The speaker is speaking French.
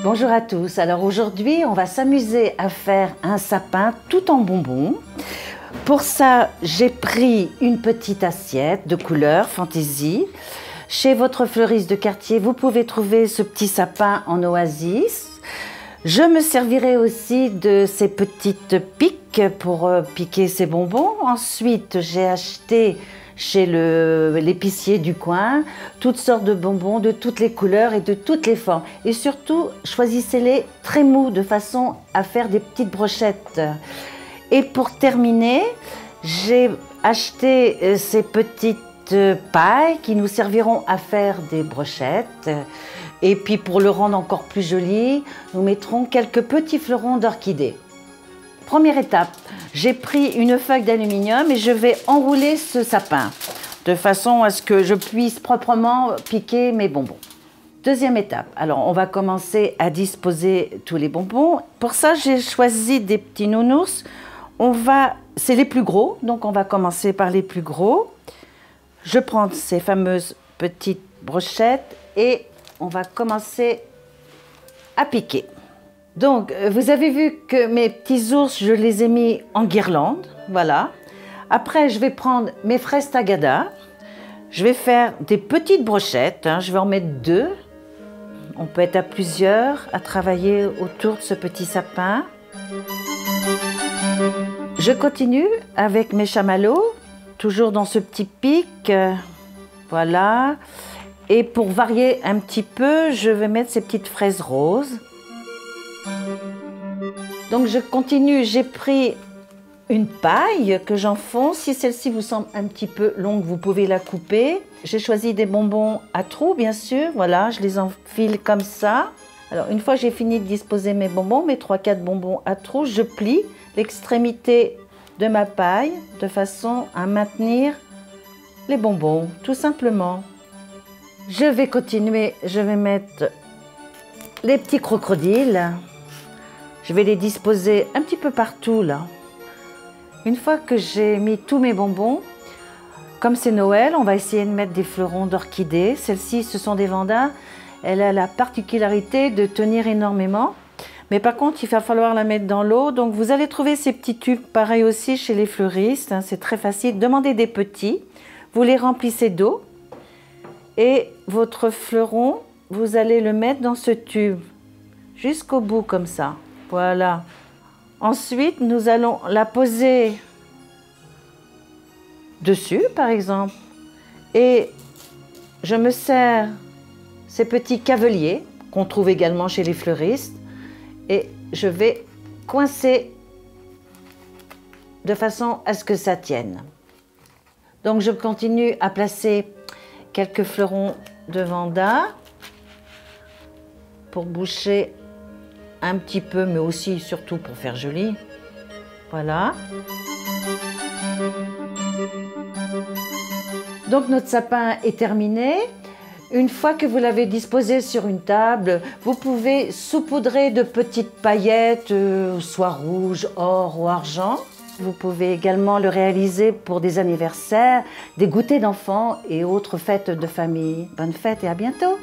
Bonjour à tous, alors aujourd'hui on va s'amuser à faire un sapin tout en bonbons. Pour ça j'ai pris une petite assiette de couleur fantaisie. Chez votre fleuriste de quartier vous pouvez trouver ce petit sapin en oasis. Je me servirai aussi de ces petites piques pour piquer ces bonbons. Ensuite j'ai acheté chez l'épicier du coin, toutes sortes de bonbons de toutes les couleurs et de toutes les formes. Et surtout, choisissez-les très mous de façon à faire des petites brochettes. Et pour terminer, j'ai acheté ces petites pailles qui nous serviront à faire des brochettes. Et puis pour le rendre encore plus joli, nous mettrons quelques petits fleurons d'orchidées. Première étape, j'ai pris une feuille d'aluminium et je vais enrouler ce sapin de façon à ce que je puisse proprement piquer mes bonbons. Deuxième étape, alors on va commencer à disposer tous les bonbons. Pour ça, j'ai choisi des petits nounours. C'est les plus gros, donc on va commencer par les plus gros. Je prends ces fameuses petites brochettes et on va commencer à piquer. Donc, vous avez vu que mes petits ours, je les ai mis en guirlande, voilà. Après, je vais prendre mes fraises tagada. Je vais faire des petites brochettes, je vais en mettre 2. On peut être à plusieurs à travailler autour de ce petit sapin. Je continue avec mes chamallows, toujours dans ce petit pic, voilà. Et pour varier un petit peu, je vais mettre ces petites fraises roses. Donc je continue, j'ai pris une paille que j'enfonce. Si celle-ci vous semble un petit peu longue, vous pouvez la couper. J'ai choisi des bonbons à trous, bien sûr. Voilà, je les enfile comme ça. Alors une fois que j'ai fini de disposer mes bonbons, mes 3-4 bonbons à trous, je plie l'extrémité de ma paille de façon à maintenir les bonbons, tout simplement. Je vais continuer, je vais mettre les petits crocodiles. Je vais les disposer un petit peu partout là. Une fois que j'ai mis tous mes bonbons, comme c'est Noël, on va essayer de mettre des fleurons d'orchidées. Celle-ci, ce sont des vandas. Elle a la particularité de tenir énormément. Mais par contre, il va falloir la mettre dans l'eau. Donc vous allez trouver ces petits tubes, pareil aussi chez les fleuristes. C'est très facile. Demandez des petits. Vous les remplissez d'eau. Et votre fleuron, vous allez le mettre dans ce tube. Jusqu'au bout comme ça. Voilà. Ensuite, nous allons la poser dessus, par exemple. Et je me sers ces petits caveliers qu'on trouve également chez les fleuristes. Et je vais coincer de façon à ce que ça tienne. Donc, je continue à placer quelques fleurons de vanda pour boucher un petit peu, mais aussi surtout pour faire joli. Voilà. Donc notre sapin est terminé. Une fois que vous l'avez disposé sur une table, vous pouvez saupoudrer de petites paillettes, soit rouge, or ou argent. Vous pouvez également le réaliser pour des anniversaires, des goûters d'enfants et autres fêtes de famille. Bonne fête et à bientôt!